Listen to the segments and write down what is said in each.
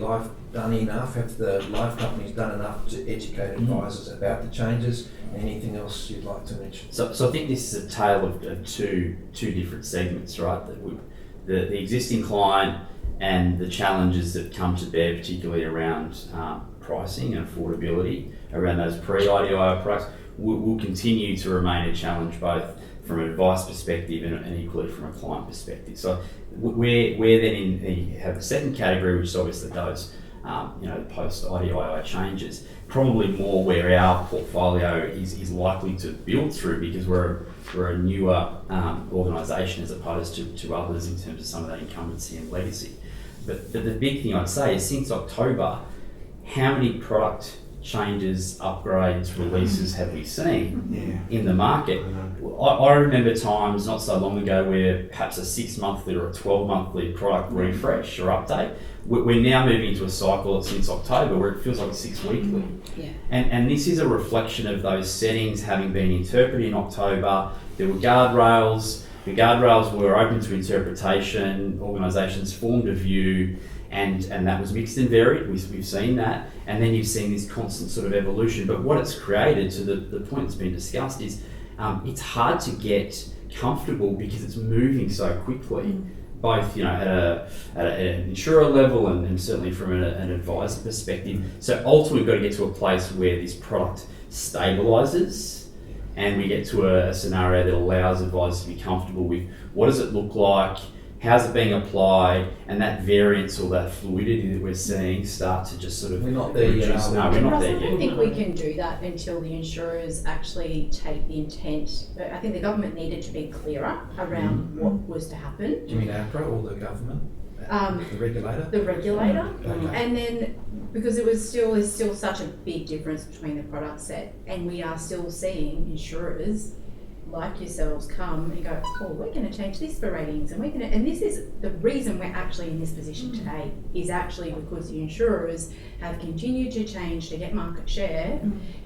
Life done enough? Have the life companies done enough to educate advisors about the changes? Anything else you'd like to mention? So I think this is a tale of two different segments, right? The existing client and the challenges that come to bear, particularly around pricing and affordability around those pre-IDIO products, will continue to remain a challenge both from an advice perspective and equally from a client perspective. So we're then have a second category, which is obviously those post-IDIO changes, probably more where our portfolio is likely to build through, because we're a newer organisation as opposed to others in terms of some of that incumbency and legacy. But the big thing I'd say is, since October, how many product changes, upgrades, releases have we seen in the market? I remember times not so long ago where perhaps a 6 monthly or a 12 monthly product refresh or update. We're now moving into a cycle since October where it feels like 6 weekly. Yeah. And this is a reflection of those settings having been interpreted in October. There were guardrails. The guardrails were open to interpretation. Organisations formed a view, and that was mixed and varied. We've seen that. And then you've seen this constant sort of evolution. But what it's created, to the point that's been discussed, is it's hard to get comfortable because it's moving so quickly, both at an insurer level and certainly from an advisor perspective. So ultimately we've got to get to a place where this product stabilises and we get to a scenario that allows advisors to be comfortable with what does it look like, how's it being applied, and that variance or that fluidity that we're seeing start to just sort of We're not there yet. reduce. No, we're not there I don't yet. think we can do that until the insurers actually take the intent. I think the government needed to be clearer around what was to happen. Do you mean APRA or the government? The regulator? The regulator. Okay. And then, because there's still such a big difference between the product set, and we are still seeing insurers like yourselves come and go, oh, we're going to change this for ratings, and this is the reason we're actually in this position today, is actually because the insurers have continued to change to get market share,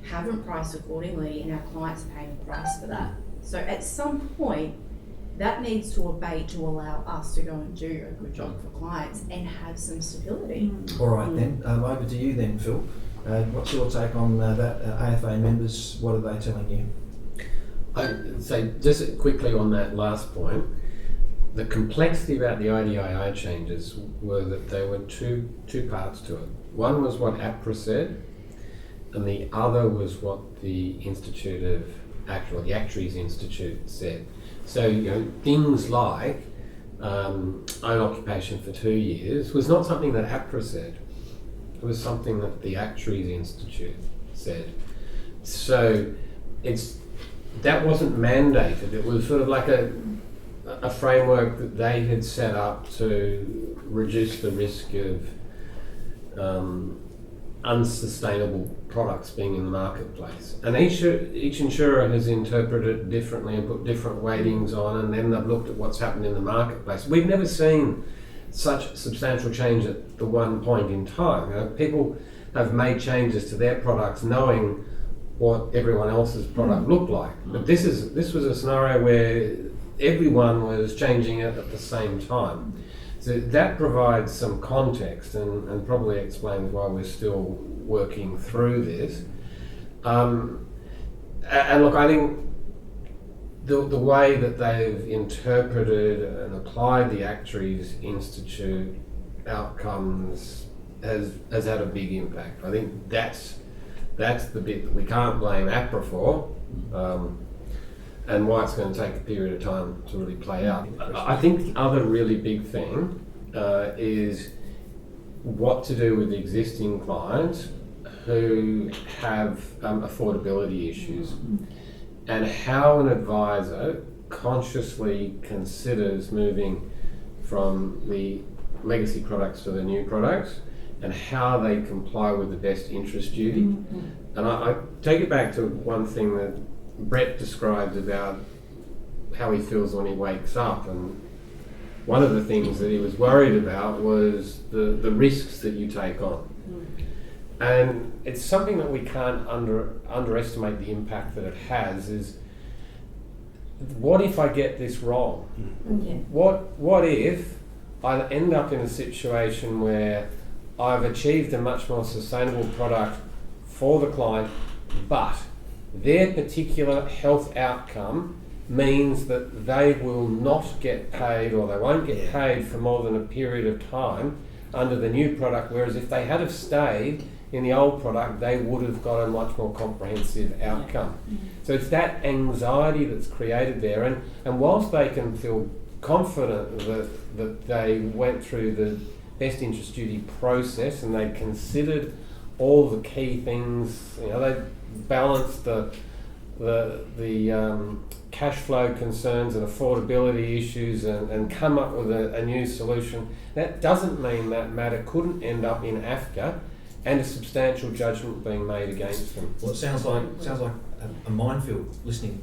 haven't priced accordingly, and our clients are paying the price for that. So at some point, that needs to abate to allow us to go and do a good job for clients and have some stability. All right then, over to you then, Phil. What's your take on that? AFA members, what are they telling you? I'd say just quickly on that last point, the complexity about the IDII changes were that there were two parts to it. One was what APRA said, and the other was what the the Actuaries Institute said. So, things like own occupation for 2 years was not something that APRA said. It was something that the Actuaries Institute said. So that wasn't mandated. It was sort of like a framework that they had set up to reduce the risk of unsustainable products being in the marketplace. And each insurer has interpreted it differently and put different weightings on, and then they've looked at what's happened in the marketplace. We've never seen such substantial change at the one point in time. People have made changes to their products knowing what everyone else's product looked like. But this was a scenario where everyone was changing it at the same time. So that provides some context and probably explains why we're still working through this. And look, I think the way that they've interpreted and applied the Actuaries Institute outcomes has had a big impact. I think that's the bit that we can't blame APRA for, and why it's going to take a period of time to really play out. I think the other really big thing is what to do with existing clients who have affordability issues, and how an advisor consciously considers moving from the legacy products to the new products, and how they comply with the best interest duty. And I take it back to one thing that Brett described about how he feels when he wakes up, and one of the things that he was worried about was the risks that you take on. And it's something that we can't underestimate the impact that it has. Is what if I get this wrong? What if I end up in a situation where I've achieved a much more sustainable product for the client, but their particular health outcome means that they will not get paid, or they won't get paid for more than a period of time under the new product, whereas if they had have stayed in the old product, they would have got a much more comprehensive outcome. So it's that anxiety that's created there, and whilst they can feel confident that they went through the best interest duty process and they considered all the key things, you know, they balanced the cash flow concerns and affordability issues and come up with a new solution. That doesn't mean that matter couldn't end up in AFCA and a substantial judgment being made against them. Well, it sounds like a minefield listening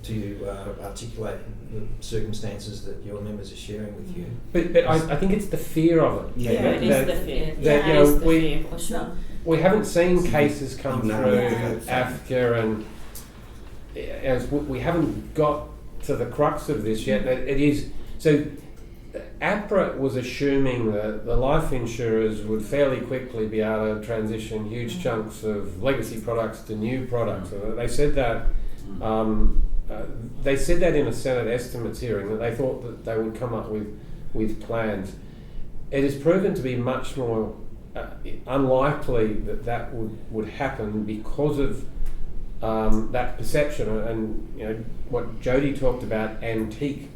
to you articulate the circumstances that your members are sharing with you. But I think it's the fear of it. Yeah, it is the fear. That, you it know, is the fear, for sure. We haven't seen cases come No, through no. AFCA, and as we haven't got to the crux of this yet. It is so. APRA was assuming that the life insurers would fairly quickly be able to transition huge chunks of legacy products to new products. They said that. They said that in a Senate estimates hearing, that they thought that they would come up with plans. It has proven to be much more unlikely that would happen because of that perception, and you know what Jody talked about, antique,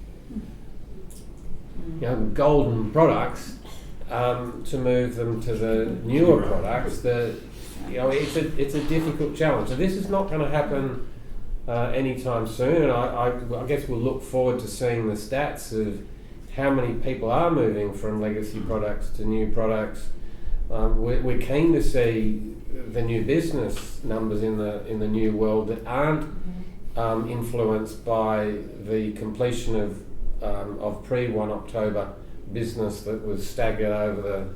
you know, golden products, to move them to the newer products. You know, it's a difficult challenge. So this is not going to happen anytime soon, and I guess we'll look forward to seeing the stats of how many people are moving from legacy products to new products. We're keen to see the new business numbers in the new world that aren't influenced by the completion of pre-1 October business that was staggered over the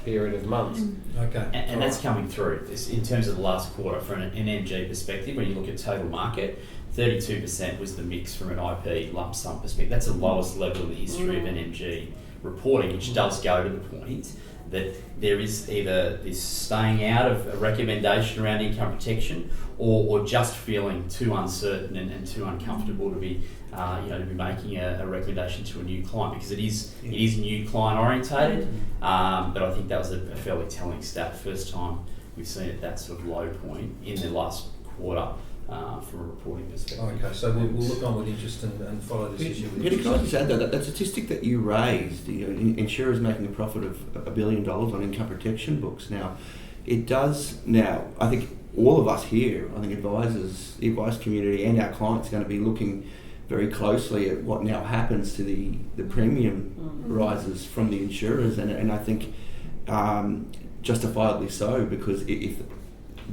period of months. Okay. And that's coming through. In terms of the last quarter, from an MG perspective, when you look at total market, 32% was the mix from an IP lump sum perspective. That's the lowest level in the history of an MG reporting, which does go to the point that there is either this staying out of a recommendation around income protection, or just feeling too uncertain and too uncomfortable to be to be making a recommendation to a new client, because it is new client orientated. But I think that was a fairly telling stat. First time we've seen it that sort of low point in the last quarter from a reporting perspective. Okay, so we'll look on with interest and follow this issue with Peter, interest. can I just add that statistic that you raised, you know, insurers making a profit of $1 billion on income protection books. Now, it does now, I think all of us here, I think advisors, the advice community and our clients are going to be looking very closely at what now happens to the premium rises from the insurers, and I think justifiably so, because if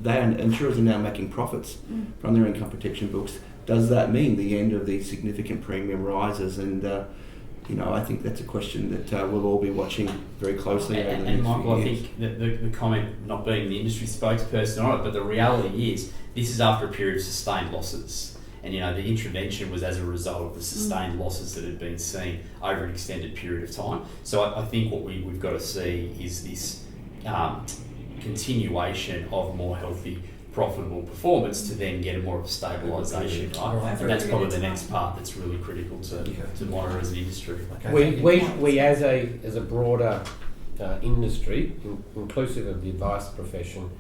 insurers are now making profits from their income protection books, does that mean the end of these significant premium rises? And I think that's a question that we'll all be watching very closely over the next And Michael, few years. I think the comment, not being the industry spokesperson on it, but the reality is this is after a period of sustained losses. And the intervention was as a result of the sustained losses that had been seen over an extended period of time. So I think what we've got to see is this continuation of more healthy, profitable performance to then get a more of a stabilisation, right? And that's probably the next part that's really critical to monitor as an industry. Okay. We as a broader industry, inclusive of the advice profession,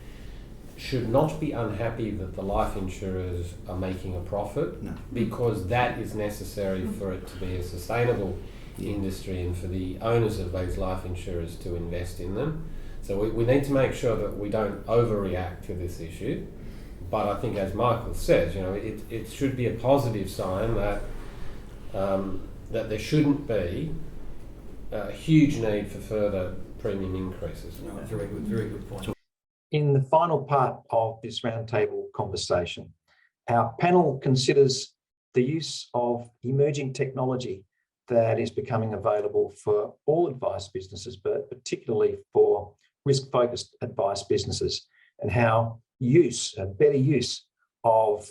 should not be unhappy that the life insurers are making a profit, because that is necessary for it to be a sustainable industry and for the owners of those life insurers to invest in them. So we need to make sure that we don't overreact to this issue. But I think, as Michael says, it should be a positive sign that that there shouldn't be a huge need for further premium increases. No, very good point. In the final part of this roundtable conversation, our panel considers the use of emerging technology that is becoming available for all advice businesses, but particularly for risk-focused advice businesses, and how better use of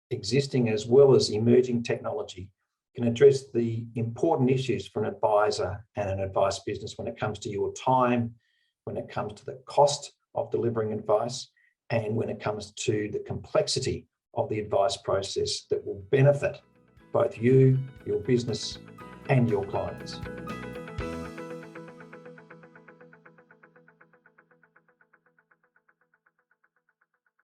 existing as well as emerging technology can address the important issues for an advisor and an advice business when it comes to your time, when it comes to the cost of delivering advice, and when it comes to the complexity of the advice process that will benefit both you, your business, and your clients.